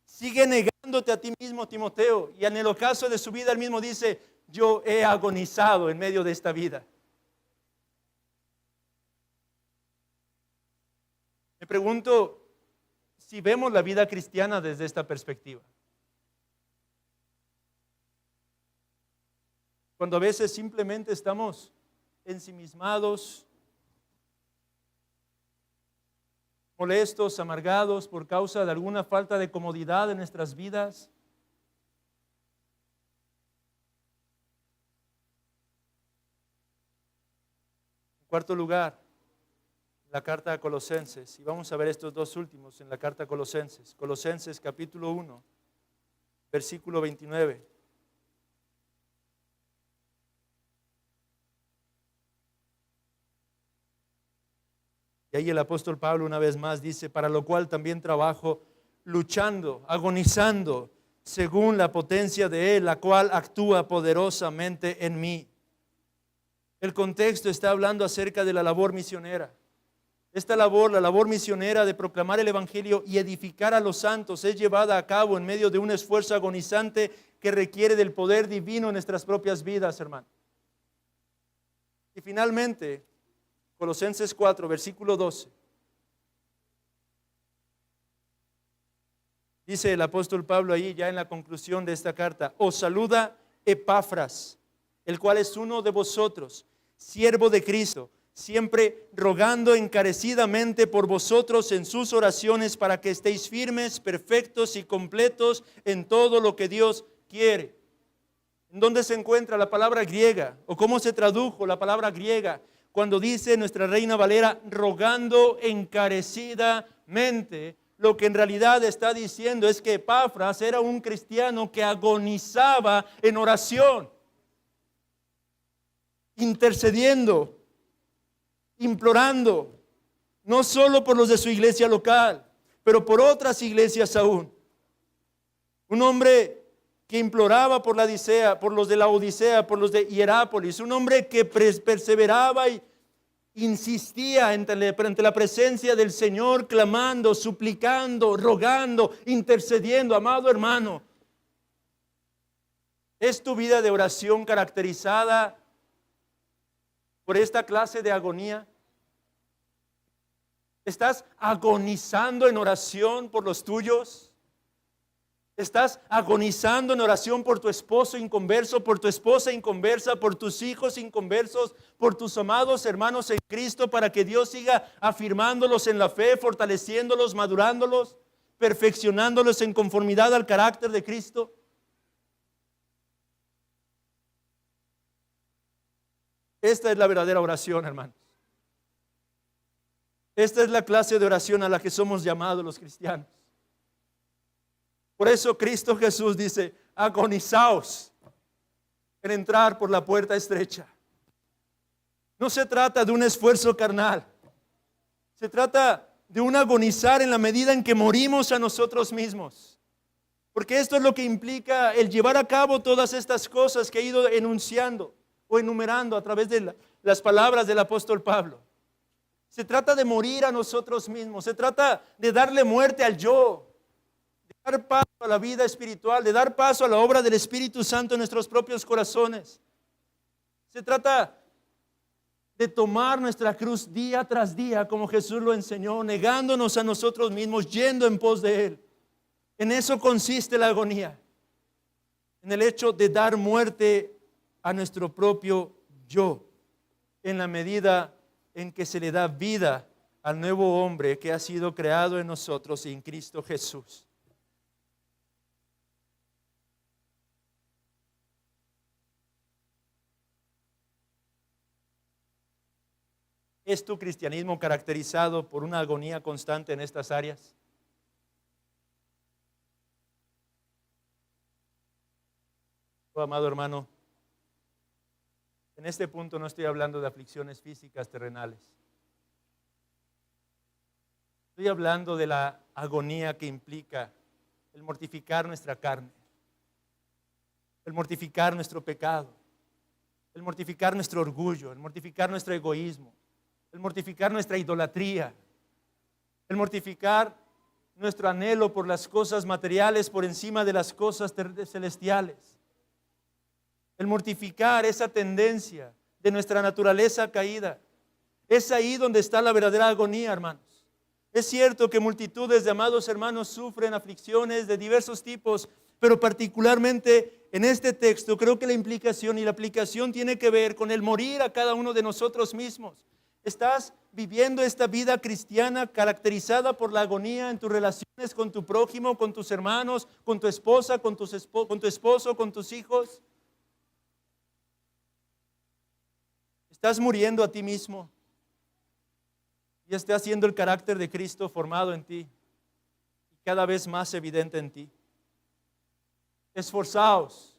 Sigue negándote a ti mismo, Timoteo. Y en el ocaso de su vida, él mismo dice, yo he agonizado en medio de esta vida. Me pregunto si vemos la vida cristiana desde esta perspectiva. Cuando a veces simplemente estamos ensimismados, molestos, amargados por causa de alguna falta de comodidad en nuestras vidas. En cuarto lugar, la carta a Colosenses, y vamos a ver estos dos últimos en la carta a Colosenses. Colosenses capítulo 1, versículo 29. Y ahí el apóstol Pablo una vez más dice, para lo cual también trabajo luchando, agonizando, según la potencia de Él, la cual actúa poderosamente en mí. El contexto está hablando acerca de la labor misionera. Esta labor, la labor misionera de proclamar el evangelio y edificar a los santos, es llevada a cabo en medio de un esfuerzo agonizante que requiere del poder divino en nuestras propias vidas, hermano. Y finalmente, Colosenses 4, versículo 12. Dice el apóstol Pablo ahí ya en la conclusión de esta carta, os saluda Epafras, el cual es uno de vosotros, siervo de Cristo, siempre rogando encarecidamente por vosotros en sus oraciones para que estéis firmes, perfectos y completos en todo lo que Dios quiere. ¿En dónde se encuentra la palabra griega? ¿O cómo se tradujo la palabra griega? Cuando dice nuestra Reina Valera, rogando encarecidamente, lo que en realidad está diciendo es que Epafras era un cristiano que agonizaba en oración, intercediendo, implorando, no solo por los de su iglesia local, pero por otras iglesias aún. Un hombre que imploraba por la Odisea, por los de la Odisea, por los de Hierápolis, un hombre que perseveraba y insistía ante la presencia del Señor, clamando, suplicando, rogando, intercediendo. Amado hermano, ¿es tu vida de oración caracterizada por esta clase de agonía? ¿Estás agonizando en oración por los tuyos? ¿Estás agonizando en oración por tu esposo inconverso, por tu esposa inconversa, por tus hijos inconversos, por tus amados hermanos en Cristo, para que Dios siga afirmándolos en la fe, fortaleciéndolos, madurándolos, perfeccionándolos en conformidad al carácter de Cristo? Esta es la verdadera oración, hermanos. Esta es la clase de oración a la que somos llamados los cristianos. Por eso Cristo Jesús dice, agonizaos en entrar por la puerta estrecha. No se trata de un esfuerzo carnal. Se trata de un agonizar en la medida en que morimos a nosotros mismos. Porque esto es lo que implica el llevar a cabo todas estas cosas que he ido enunciando o enumerando a través de las palabras del apóstol Pablo. Se trata de morir a nosotros mismos. Se trata de darle muerte al yo. dar paso a la vida espiritual, de dar paso a la obra del Espíritu Santo en nuestros propios corazones. Se trata de tomar nuestra cruz día tras día, como Jesús lo enseñó, negándonos a nosotros mismos, yendo en pos de Él. En eso consiste la agonía, en el hecho de dar muerte a nuestro propio yo, en la medida en que se le da vida al nuevo hombre que ha sido creado en nosotros en Cristo Jesús. ¿Es tu cristianismo caracterizado por una agonía constante en estas áreas? Oh, amado hermano, en este punto no estoy hablando de aflicciones físicas terrenales. Estoy hablando de la agonía que implica el mortificar nuestra carne, el mortificar nuestro pecado, el mortificar nuestro orgullo, el mortificar nuestro egoísmo, el mortificar nuestra idolatría, el mortificar nuestro anhelo por las cosas materiales por encima de las cosas celestiales, el mortificar esa tendencia de nuestra naturaleza caída. Es ahí donde está la verdadera agonía, hermanos. Es cierto que multitudes de amados hermanos sufren aflicciones de diversos tipos, pero particularmente en este texto creo que la implicación y la aplicación tiene que ver con el morir a cada uno de nosotros mismos. ¿Estás viviendo esta vida cristiana caracterizada por la agonía en tus relaciones con tu prójimo, con tus hermanos, con tu esposa, con tu esposo, con tus hijos? ¿Estás muriendo a ti mismo? Y está haciendo el carácter de Cristo formado en ti y cada vez más evidente en ti. Esforzaos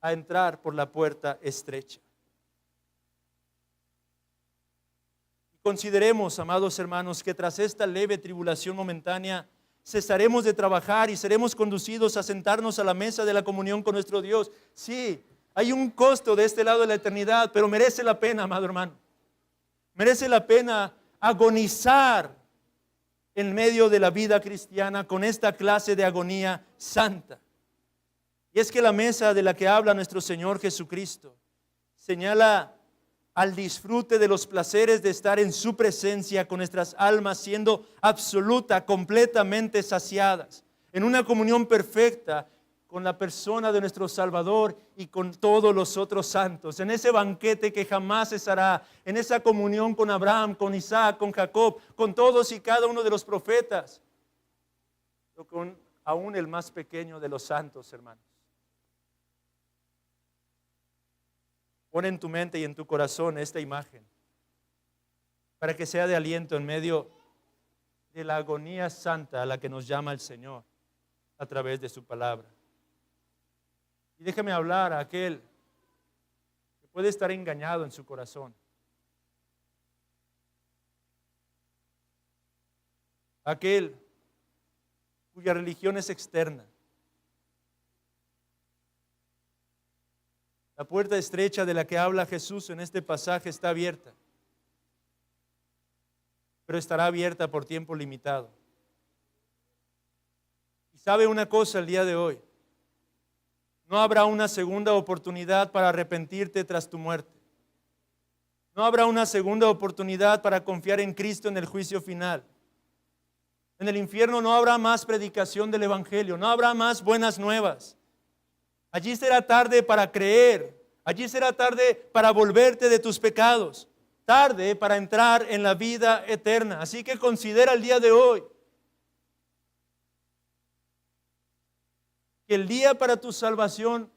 a entrar por la puerta estrecha. Consideremos, amados hermanos, que tras esta leve tribulación momentánea cesaremos de trabajar y seremos conducidos a sentarnos a la mesa de la comunión con nuestro Dios. Sí, hay un costo de este lado de la eternidad, pero merece la pena, amado hermano. Merece la pena agonizar en medio de la vida cristiana con esta clase de agonía santa. Y es que la mesa de la que habla nuestro Señor Jesucristo señala al disfrute de los placeres de estar en su presencia con nuestras almas siendo absoluta, completamente saciadas, en una comunión perfecta con la persona de nuestro Salvador y con todos los otros santos, en ese banquete que jamás cesará, en esa comunión con Abraham, con Isaac, con Jacob, con todos y cada uno de los profetas, o con aún el más pequeño de los santos, hermanos. Pon en tu mente y en tu corazón esta imagen para que sea de aliento en medio de la agonía santa a la que nos llama el Señor a través de su palabra. Y déjame hablar a aquel que puede estar engañado en su corazón, aquel cuya religión es externa. La puerta estrecha de la que habla Jesús en este pasaje está abierta, pero estará abierta por tiempo limitado. Y sabe una cosa el día de hoy, no habrá una segunda oportunidad para arrepentirte tras tu muerte. No habrá una segunda oportunidad para confiar en Cristo en el juicio final. En el infierno no habrá más predicación del Evangelio, no habrá más buenas nuevas. Allí será tarde para creer, allí será tarde para volverte de tus pecados, tarde para entrar en la vida eterna. Así que considera el día de hoy que el día para tu salvación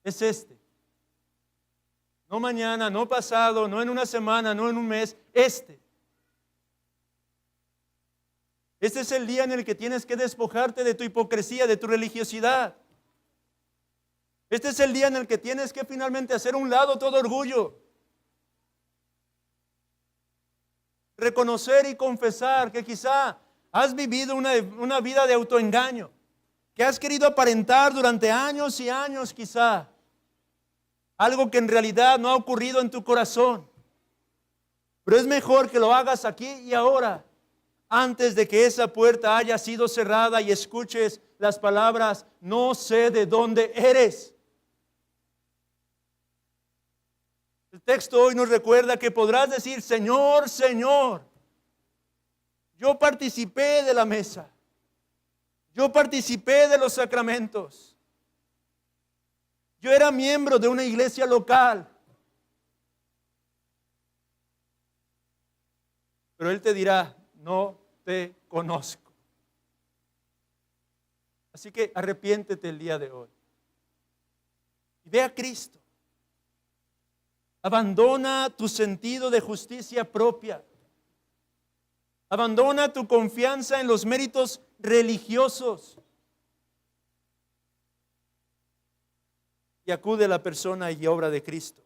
es este. No mañana, no pasado, no en una semana, no en un mes, este. Este es el día en el que tienes que despojarte de tu hipocresía, de tu religiosidad. Este es el día en el que tienes que finalmente hacer a un lado todo orgullo. Reconocer y confesar que quizá has vivido una vida de autoengaño, que has querido aparentar durante años y años quizá, algo que en realidad no ha ocurrido en tu corazón. Pero es mejor que lo hagas aquí y ahora, antes de que esa puerta haya sido cerrada y escuches las palabras, no sé de dónde eres. El texto hoy nos recuerda que podrás decir, Señor, Señor, yo participé de la mesa, yo participé de los sacramentos, yo era miembro de una iglesia local. Pero Él te dirá, no te conozco. Así que arrepiéntete el día de hoy. Y ve a Cristo. Abandona tu sentido de justicia propia. Abandona tu confianza en los méritos religiosos. Y acude a la persona y obra de Cristo.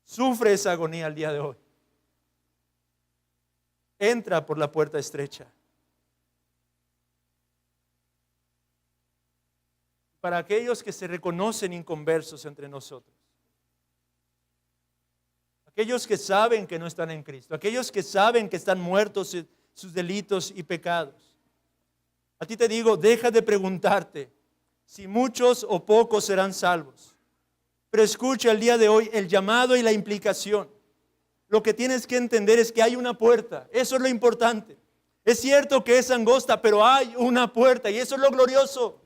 Sufre esa agonía el día de hoy. Entra por la puerta estrecha. Para aquellos que se reconocen inconversos entre nosotros, aquellos que saben que no están en Cristo, aquellos que saben que están muertos en sus delitos y pecados, a ti te digo, deja de preguntarte si muchos o pocos serán salvos, pero escucha el día de hoy el llamado y la implicación. Lo que tienes que entender es que hay una puerta, eso es lo importante. Es cierto que es angosta, pero hay una puerta y eso es lo glorioso.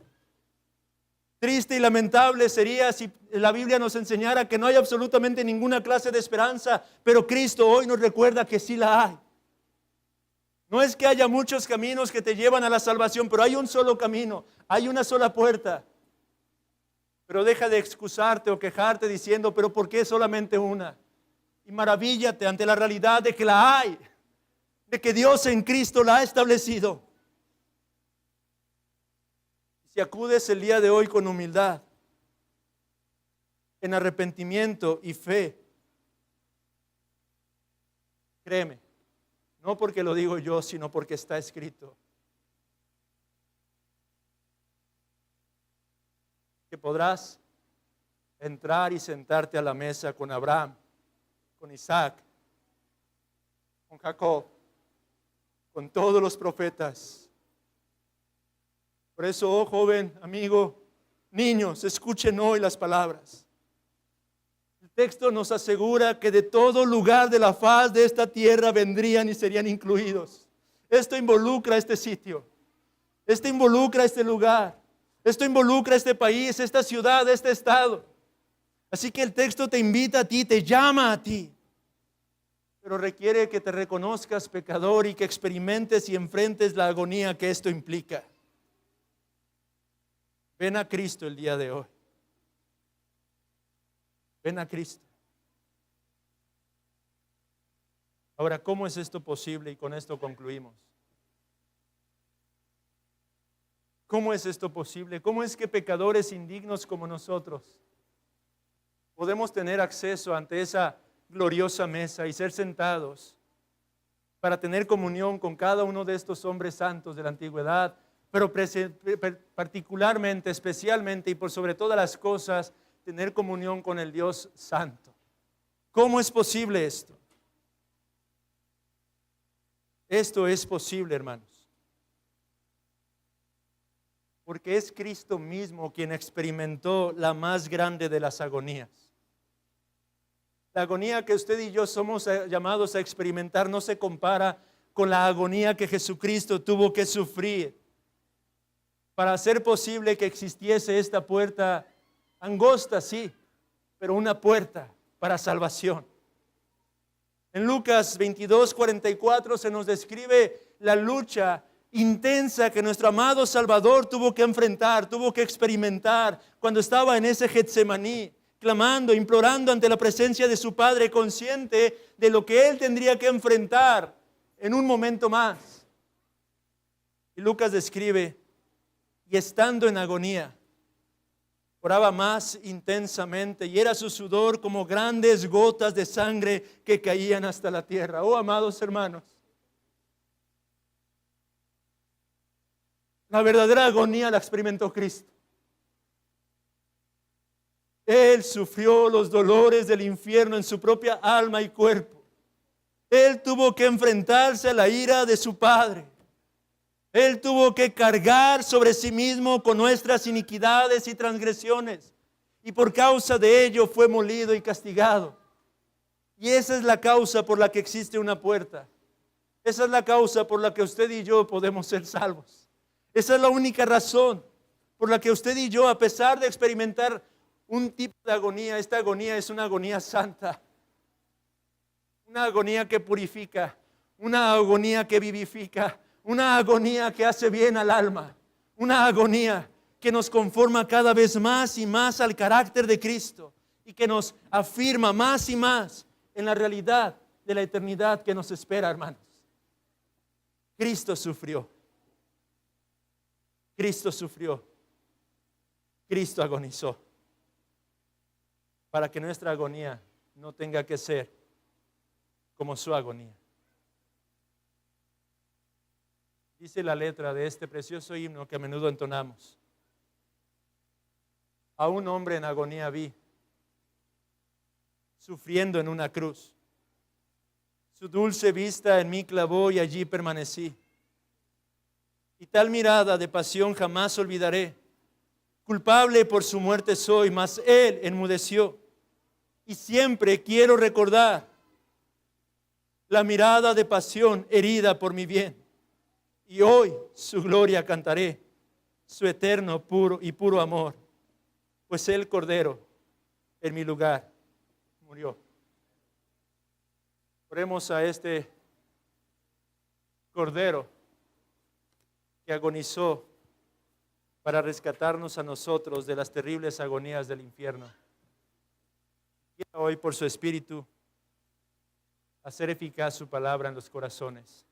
Triste y lamentable sería si la Biblia nos enseñara que no hay absolutamente ninguna clase de esperanza, pero Cristo hoy nos recuerda que sí la hay. No es que haya muchos caminos que te llevan a la salvación, pero hay un solo camino, hay una sola puerta. Pero deja de excusarte o quejarte diciendo, pero ¿por qué solamente una? Y maravíllate ante la realidad de que la hay, de que Dios en Cristo la ha establecido. Si acudes el día de hoy con humildad, en arrepentimiento y fe, créeme, no porque lo digo yo, sino porque está escrito, que podrás entrar y sentarte a la mesa con Abraham, con Isaac, con Jacob, con todos los profetas. Por eso, oh joven, amigo, niños, escuchen hoy las palabras. El texto nos asegura que de todo lugar de la faz de esta tierra vendrían y serían incluidos. Esto involucra este sitio, esto involucra este lugar, esto involucra este país, esta ciudad, este estado. Así que el texto te invita a ti, te llama a ti, pero requiere que te reconozcas pecador y que experimentes y enfrentes la agonía que esto implica. Ven a Cristo el día de hoy. Ven a Cristo. Ahora, ¿cómo es esto posible? Y con esto concluimos. ¿Cómo es esto posible? ¿Cómo es que pecadores indignos como nosotros podemos tener acceso ante esa gloriosa mesa y ser sentados para tener comunión con cada uno de estos hombres santos de la antigüedad, pero particularmente, especialmente y por sobre todas las cosas, tener comunión con el Dios Santo? ¿Cómo es posible esto? Esto es posible, hermanos, porque es Cristo mismo quien experimentó la más grande de las agonías. La agonía que usted y yo somos llamados a experimentar no se compara con la agonía que Jesucristo tuvo que sufrir para hacer posible que existiese esta puerta angosta, sí, pero una puerta para salvación. En Lucas 22:44 se nos describe la lucha intensa que nuestro amado Salvador tuvo que enfrentar, tuvo que experimentar cuando estaba en ese Getsemaní, clamando, implorando ante la presencia de su Padre, consciente de lo que él tendría que enfrentar en un momento más. Y Lucas describe, y estando en agonía, oraba más intensamente y era su sudor como grandes gotas de sangre que caían hasta la tierra. Oh, amados hermanos, la verdadera agonía la experimentó Cristo. Él sufrió los dolores del infierno en su propia alma y cuerpo. Él tuvo que enfrentarse a la ira de su Padre. Él tuvo que cargar sobre sí mismo con nuestras iniquidades y transgresiones. Y por causa de ello fue molido y castigado. Y esa es la causa por la que existe una puerta. Esa es la causa por la que usted y yo podemos ser salvos. Esa es la única razón por la que usted y yo, a pesar de experimentar un tipo de agonía, esta agonía es una agonía santa. Una agonía que purifica, una agonía que vivifica, una agonía que hace bien al alma, una agonía que nos conforma cada vez más y más al carácter de Cristo y que nos afirma más y más en la realidad de la eternidad que nos espera, hermanos. Cristo sufrió. Cristo sufrió. Cristo agonizó. Para que nuestra agonía no tenga que ser como su agonía. Dice la letra de este precioso himno que a menudo entonamos: a un hombre en agonía vi, sufriendo en una cruz. Su dulce vista en mí clavó y allí permanecí. Y tal mirada de pasión jamás olvidaré. Culpable por su muerte soy, mas él enmudeció. Y siempre quiero recordar la mirada de pasión herida por mi bien. Y hoy su gloria cantaré, su eterno puro y puro amor, pues el Cordero en mi lugar murió. Oremos a este Cordero que agonizó para rescatarnos a nosotros de las terribles agonías del infierno. Quiera hoy por su Espíritu hacer eficaz su palabra en los corazones.